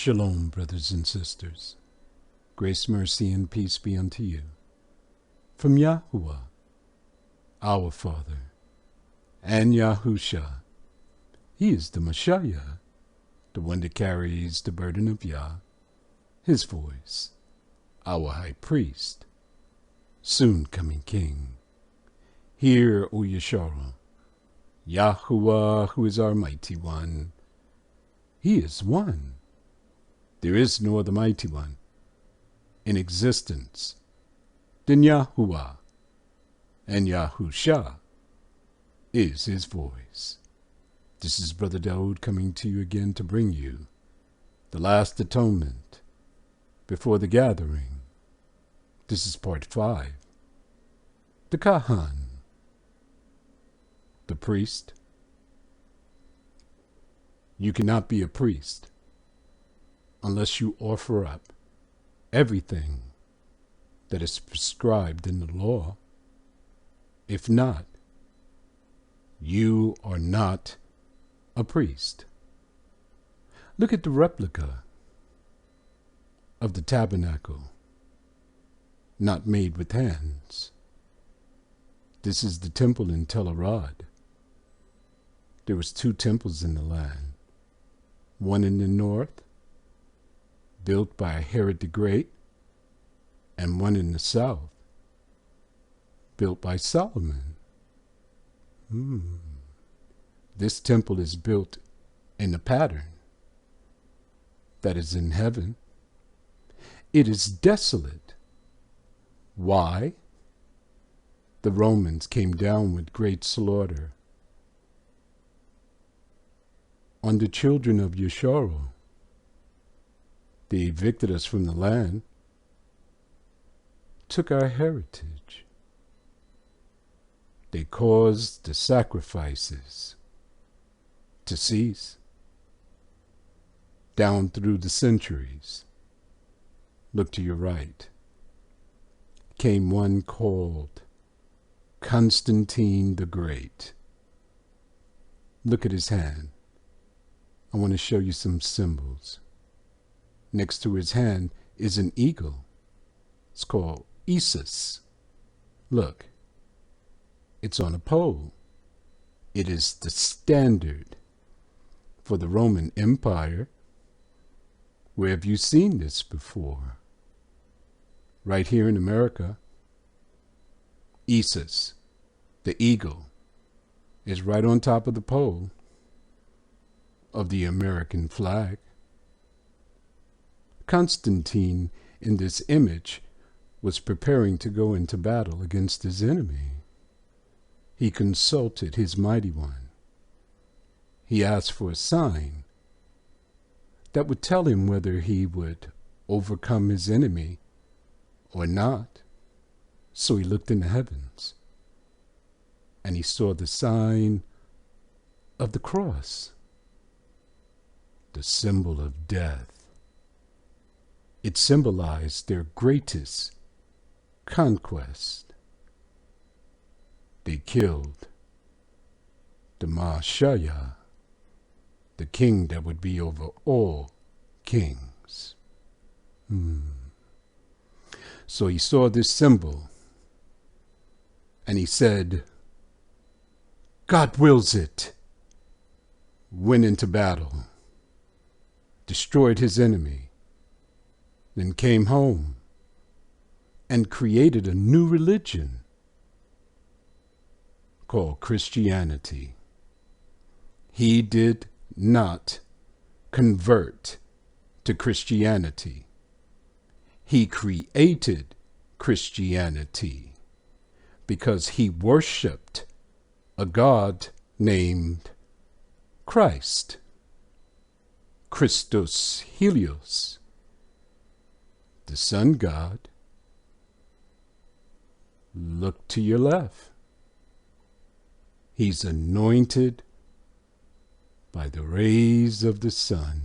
Shalom, brothers and sisters. Grace, mercy, and peace be unto you. From Yahuwah, our Father, and Yahusha. He is the Messiah, the one that carries the burden of Yah, his voice, our high priest, soon coming King. Hear, O Yeshua, Yahuwah, who is our mighty one. He is one. There is no other mighty one in existence than Yahuwah, and Yahusha is his voice. This is Brother Daoud coming to you again to bring you the last atonement before the gathering. This is part 5. The KAHAN, the priest. You cannot be a priest unless you offer up everything that is prescribed in the law. If not, you are not a priest. Look at the replica of the tabernacle, not made with hands. This is the temple in Tel Arad. There was 2 temples in the land, one in the north, built by Herod the Great, and one in the south, built by Solomon. This temple is built in the pattern that is in heaven. It is desolate. Why? The Romans came down with great slaughter on the children of Yeshua. They evicted us from the land, took our heritage. They caused the sacrifices to cease down through the centuries. Look to your right. Came one called Constantine the Great. Look at his hand. I want to show you some symbols. Next to his hand is an eagle. It's called Isis. Look, it's on a pole. It is the standard for the Roman Empire. Where have you seen this before? Right here in America, Isis, the eagle, is right on top of the pole of the American flag. Constantine, in this image, was preparing to go into battle against his enemy. He consulted his mighty one. He asked for a sign that would tell him whether he would overcome his enemy or not. So he looked in the heavens, and he saw the sign of the cross, the symbol of death. It symbolized their greatest conquest. They killed the Messiah, the king that would be over all kings. So he saw this symbol, and he said, God wills it. Went into battle, destroyed his enemy, then came home and created a new religion called Christianity. He did not convert to Christianity. He created Christianity because he worshipped a God named Christ, Christos Helios, the sun god. Look to your left. He's anointed by the rays of the sun.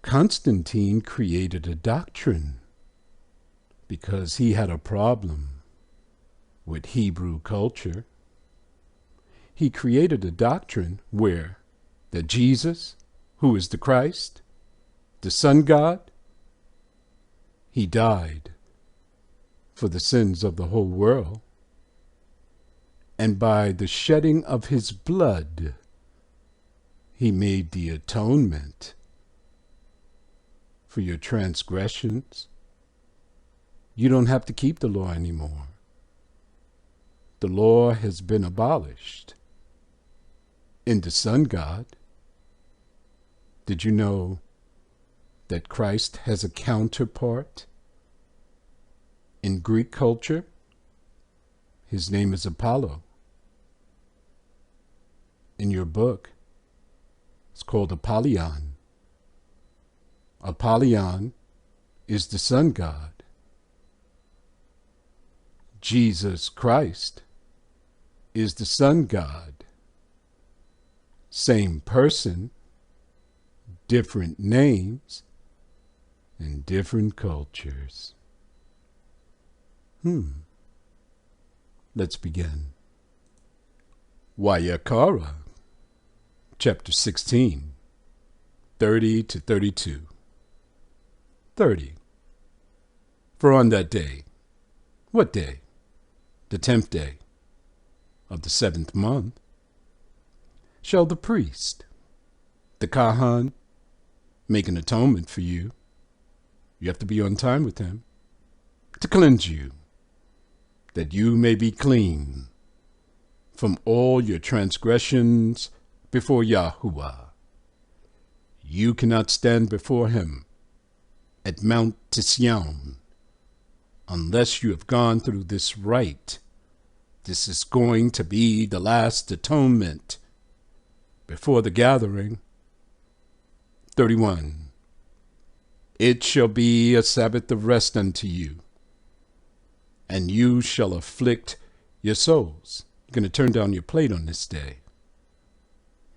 Constantine created a doctrine because he had a problem with Hebrew culture. He created a doctrine where the Jesus, who is the Christ, the Son God. He died for the sins of the whole world, and by the shedding of his blood, he made the atonement for your transgressions. You don't have to keep the law anymore. The law has been abolished in the Son God. Did you know that Christ has a counterpart in Greek culture? His name is Apollo. In your book, it's called Apollyon. Apollyon is the Son God. Jesus Christ is the Son God. Same person, different names, and different cultures. Let's begin. Wayakara, chapter 16, 30 to 32. 30. For on that day, what day? The 10th day of the 7th month, shall the priest, the KAHAN, make an atonement for you. You have to be on time with him, to cleanse you, that you may be clean from all your transgressions before Yahuwah. You cannot stand before him at Mount Tisyon unless you have gone through this rite. This is going to be the last atonement before the gathering. 31. It shall be a Sabbath of rest unto you, and you shall afflict your souls. You're going to turn down your plate on this day.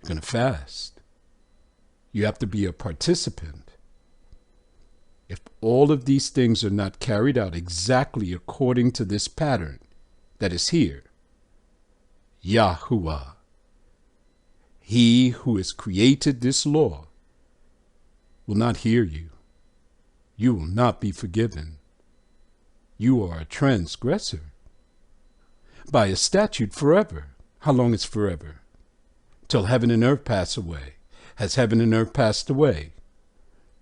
You're going to fast. You have to be a participant. If all of these things are not carried out exactly according to this pattern that is here, Yahuwah, he who has created this law, will not hear you. You will not be forgiven. You are a transgressor. By a statute forever. How long is forever? Till heaven and earth pass away. Has heaven and earth passed away?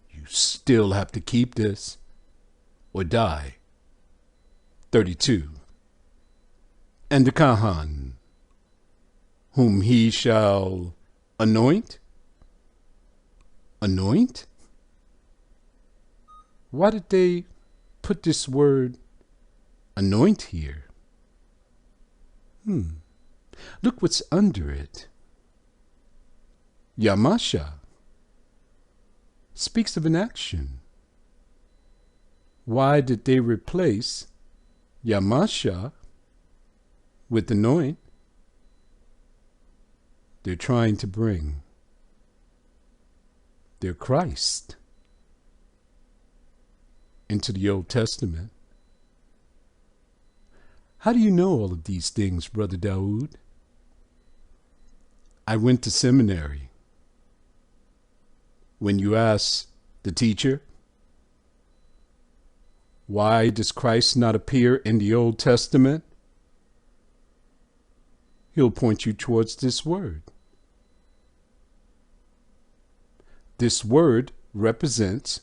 You still have to keep this or die. 32. And the KAHAN, whom he shall anoint? Anoint? Why did they put this word anoint here? Look what's under it. Yamasha speaks of an action. Why did they replace Yamasha with anoint? They're trying to bring their Christ into the Old Testament. How do you know all of these things, Brother Daoud? I went to seminary. When you ask the teacher, why does Christ not appear in the Old Testament? He'll point you towards this word. This word represents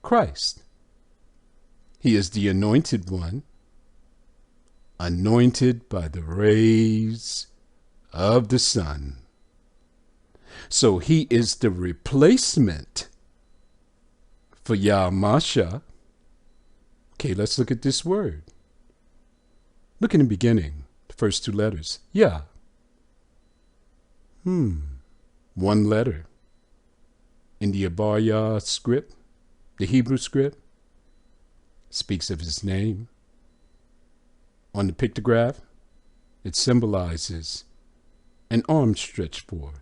Christ. He is the anointed one, anointed by the rays of the sun. So he is the replacement for Yamasha. Okay, let's look at this word. Look in the beginning, the first two letters. Yah. One letter. In the Abaya script, the Hebrew script, speaks of his name. On the pictograph, it symbolizes an arm stretched forward.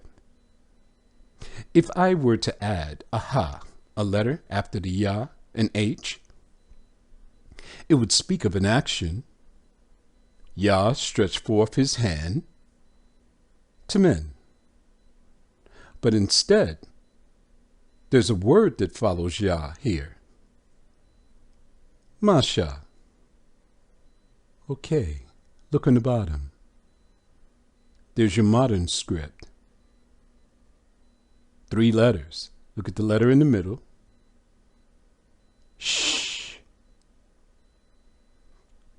If I were to add a ha, a letter after the ya, an h, it would speak of an action. Yah stretched forth his hand to men. But instead, There's a word that follows Yah here. Masha. Okay, look on the bottom. There's your modern script. 3 letters. Look at the letter in the middle. Shh.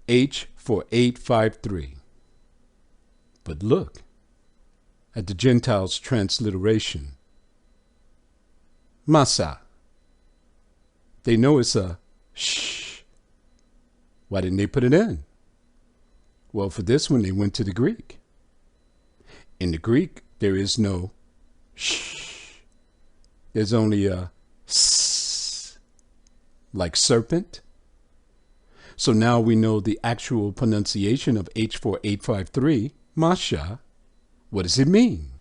H for 853. But look at the Gentiles' transliteration. Masa. They know it's a shh. Why didn't they put it in? Well, for this one, they went to the Greek. In the Greek, there is no shh. There's only a s, like serpent. So now we know the actual pronunciation of H4853, Masha. What does it mean?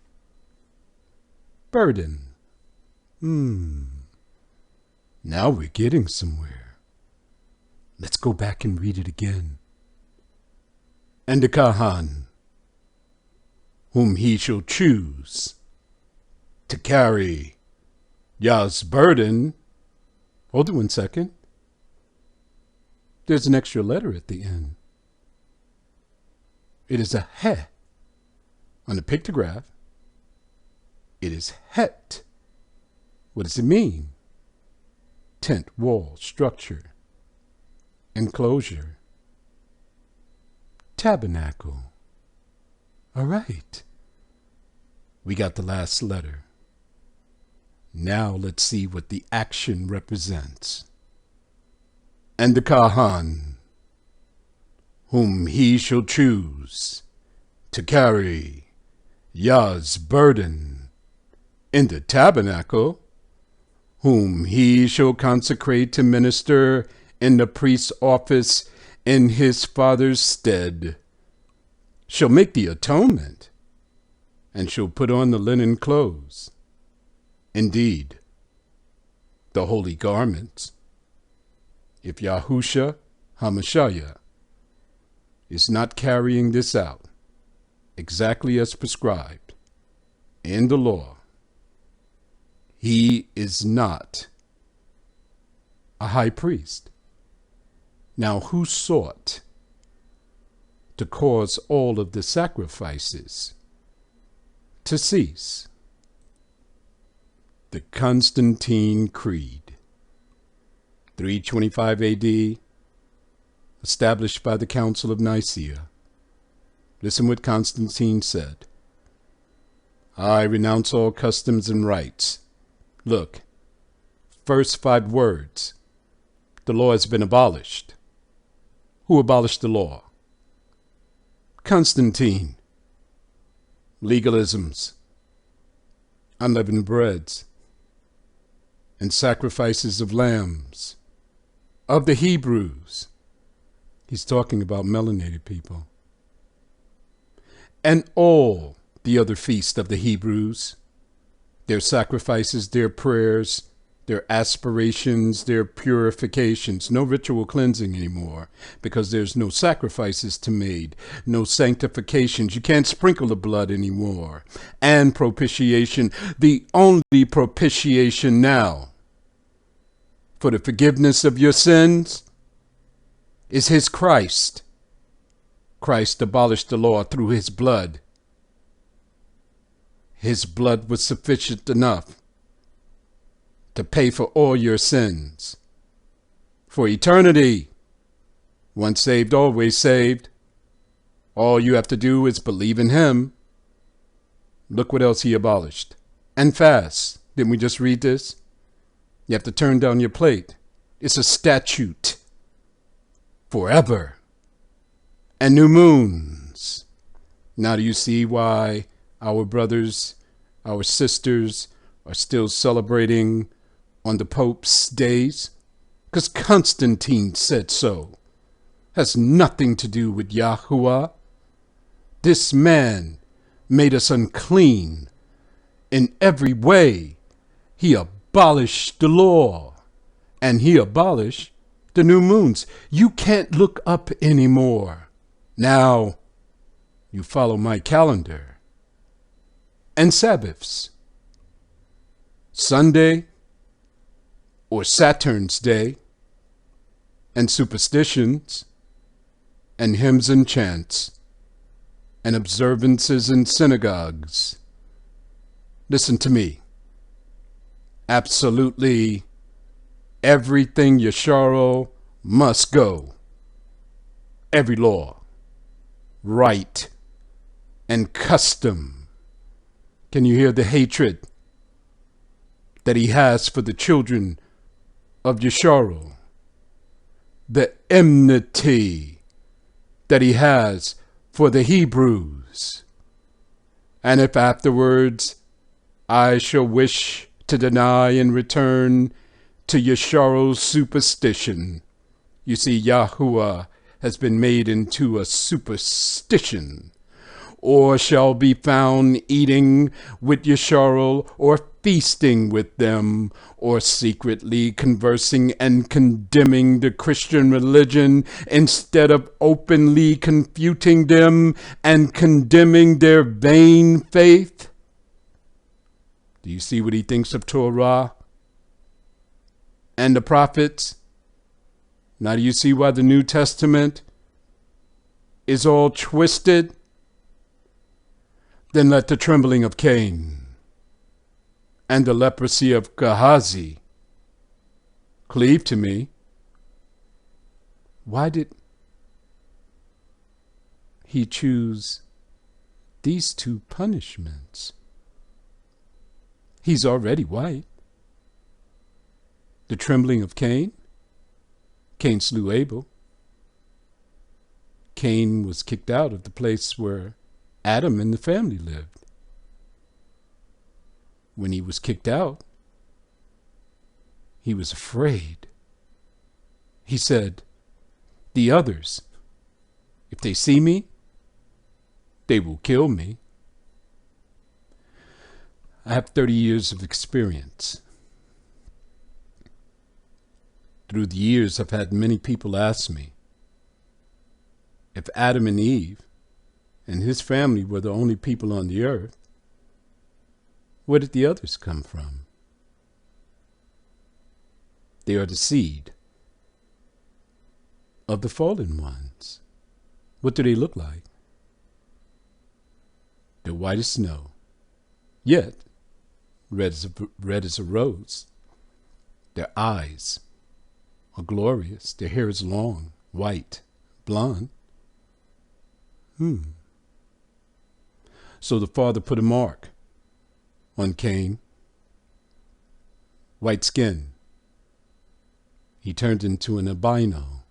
Burden. Now we're getting somewhere. Let's go back and read it again. And the KAHAN, whom he shall choose to carry Yah's burden. Hold it 1 second. There's an extra letter at the end. It is a he. On the pictograph, it is het. What does it mean? Tent, wall, structure, enclosure, tabernacle. All right. We got the last letter. Now let's see what the action represents. And the KAHAN, whom he shall choose to carry Yah's burden in the tabernacle, whom he shall consecrate to minister in the priest's office in his father's stead, shall make the atonement, and shall put on the linen clothes, indeed, the holy garments. If Yahusha HaMashiach is not carrying this out exactly as prescribed in the law, he is not a high priest. Now, who sought to cause all of the sacrifices to cease? The Constantine Creed, 325 AD, established by the Council of Nicaea. Listen what Constantine said. I renounce all customs and rites. Look, first 5 words. The law has been abolished. Who abolished the law? Constantine. Legalisms, unleavened breads, and sacrifices of lambs of the Hebrews. He's talking about melanated people. And all the other feasts of the Hebrews, their sacrifices, their prayers, their aspirations, their purifications. No ritual cleansing anymore, because there's no sacrifices to made, no sanctifications. You can't sprinkle the blood anymore. And propitiation, the only propitiation now for the forgiveness of your sins is his Christ. Christ abolished the law through his blood. His blood was sufficient enough to pay for all your sins for eternity. Once saved, always saved. All you have to do is believe in him. Look what else he abolished. And fast. Didn't we just read this? You have to turn down your plate. It's a statute. Forever. And new moons. Now do you see why our brothers, our sisters are still celebrating on the Pope's days? Because Constantine said so. Has nothing to do with Yahuwah. This man made us unclean in every way. He abolished the law, and he abolished the new moons. You can't look up anymore. Now you follow my calendar. And Sabbaths. Sunday or Saturn's Day, and superstitions, and hymns and chants, and observances in synagogues. Listen to me. Absolutely everything Yasharo must go. Every law, right, and custom. Can you hear the hatred that he has for the children of Yasharo? The enmity that he has for the Hebrews. And if afterwards I shall wish to deny and return to Yasharo's superstition, you see, Yahuwah has been made into a superstition, or shall be found eating with Yasharo, or feasting with them, or secretly conversing and condemning the Christian religion, instead of openly confuting them and condemning their vain faith. Do you see what he thinks of Torah and the prophets? Now do you see why the New Testament is all twisted? Then let the trembling of Cain and the leprosy of Gehazi cleave to me. Why did he choose these two punishments? He's already white. The trembling of Cain. Cain slew Abel. Cain was kicked out of the place where Adam and the family lived. When he was kicked out, he was afraid. He said, the others, if they see me, they will kill me. I have 30 years of experience. Through the years, I've had many people ask me if Adam and Eve and his family were the only people on the earth, where did the others come from? They are the seed of the fallen ones. What do they look like? They're white as snow, yet red as a rose. Their eyes are glorious. Their hair is long, white, blonde. So the Father put a mark on Cain. White skin. He turned into an albino.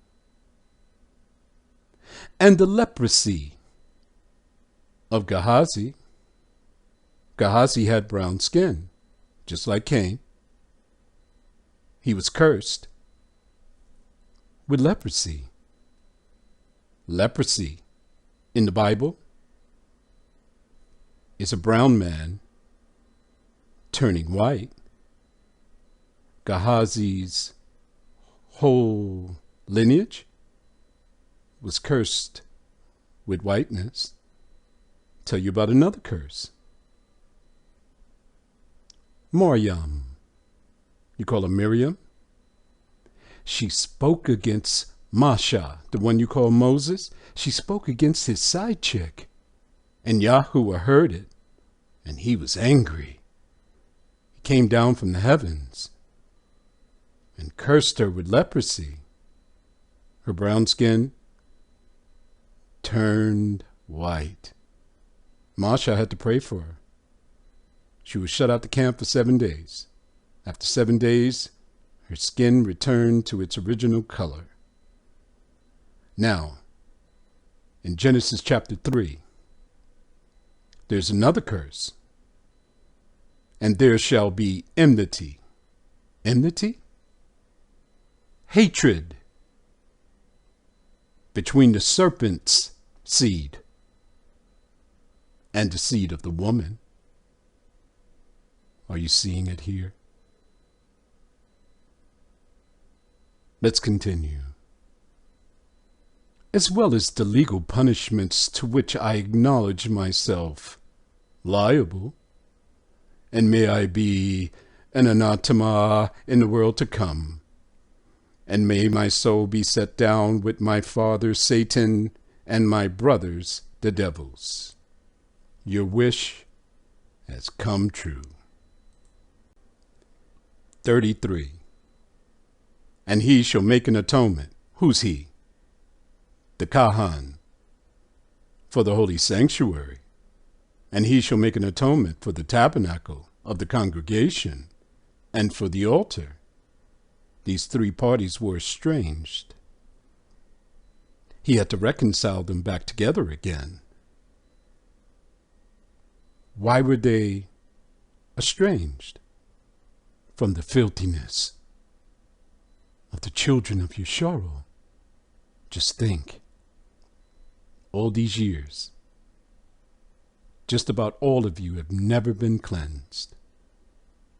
And the leprosy of Gehazi. Gehazi had brown skin, just like Cain. He was cursed with leprosy. Leprosy in the Bible is a brown man turning white. Gehazi's whole lineage was cursed with whiteness. Tell you about another curse. Maryam. You call her Miriam? She spoke against Masha, the one you call Moses. She spoke against his side chick. And Yahuwah heard it, and he was angry. He came down from the heavens and cursed her with leprosy. Her brown skin turned white. Masha had to pray for her. She was shut out the camp for 7 days. After 7 days, her skin returned to its original color. Now, in Genesis chapter 3, there's another curse. And there shall be enmity. Enmity? Hatred between the serpent's seed and the seed of the woman. Are you seeing it here? Let's continue. As well as the legal punishments to which I acknowledge myself liable, and may I be and anathema in the world to come. And may my soul be set down with my father Satan and my brothers the devils. Your wish has come true. 33. And he shall make an atonement. Who's he? The KAHAN, for the holy sanctuary. And he shall make an atonement for the tabernacle of the congregation and for the altar. These three parties were estranged. He had to reconcile them back together again. Why were they estranged? From the filthiness of the children of Yeshua. Just think, all these years, just about all of you have never been cleansed.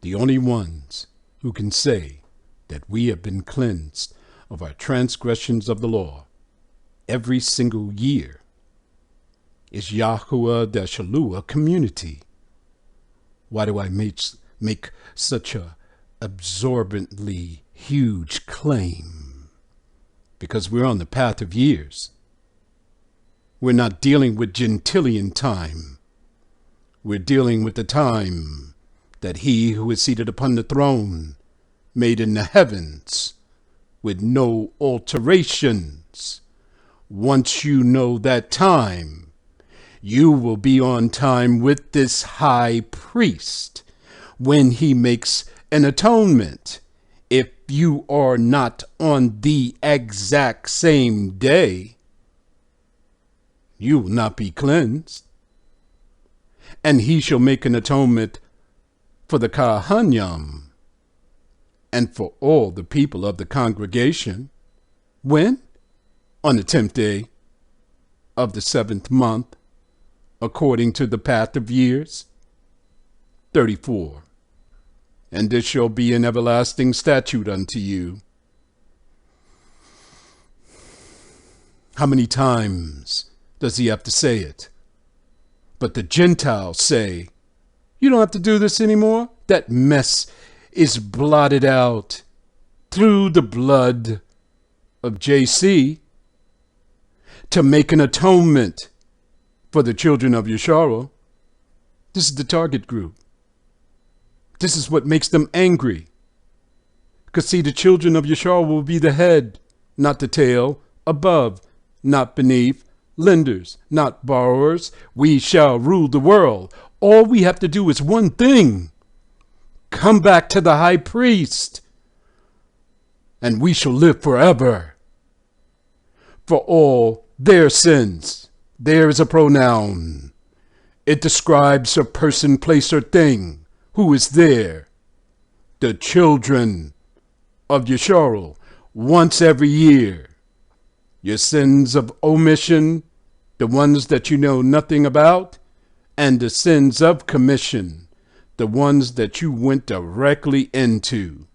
The only ones who can say that we have been cleansed of our transgressions of the law every single year is Yahuwah Dashalua community. Why do I make such a absorbently huge claim? Because we're on the path of years. We're not dealing with Gentilian time. We're dealing with the time that he who is seated upon the throne made in the heavens with no alterations. Once you know that time, you will be on time with this high priest when he makes an atonement. If you are not on the exact same day, you will not be cleansed. And he shall make an atonement for the KAHAN and for all the people of the congregation. When? On the 10th day of the 7th month, according to the path of years. 34. And this shall be an everlasting statute unto you. How many times does he have to say it? But the Gentiles say, you don't have to do this anymore. That mess is blotted out through the blood of JC to make an atonement for the children of Yeshua. This is the target group. This is what makes them angry. Because see, the children of Yeshua will be the head, not the tail, above, not beneath, lenders, not borrowers. We shall rule the world. All we have to do is one thing. Come back to the high priest, and we shall live forever. For all their sins, there is a pronoun. It describes a person, place, or thing. Who is there? The children of Yeshua, once every year. Your sins of omission, the ones that you know nothing about, and the sins of commission, the ones that you went directly into.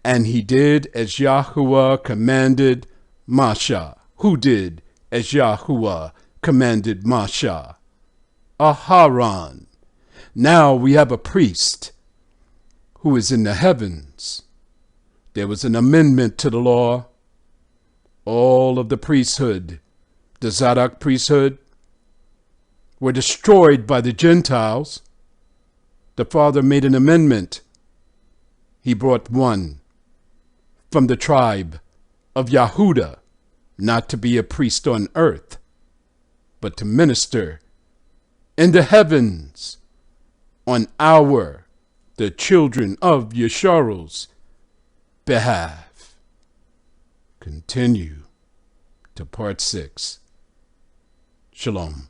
And he did as Yahuwah commanded Masha. Who did as Yahuwah commanded Masha? Aharon. Now we have a priest who is in the heavens. There was an amendment to the law. All of the priesthood, the Zadok priesthood, were destroyed by the Gentiles. The Father made an amendment. He brought one from the tribe of Yahudah, not to be a priest on earth, but to minister in the heavens on the children of Yeshua's behalf. Continue to part 6. Shalom.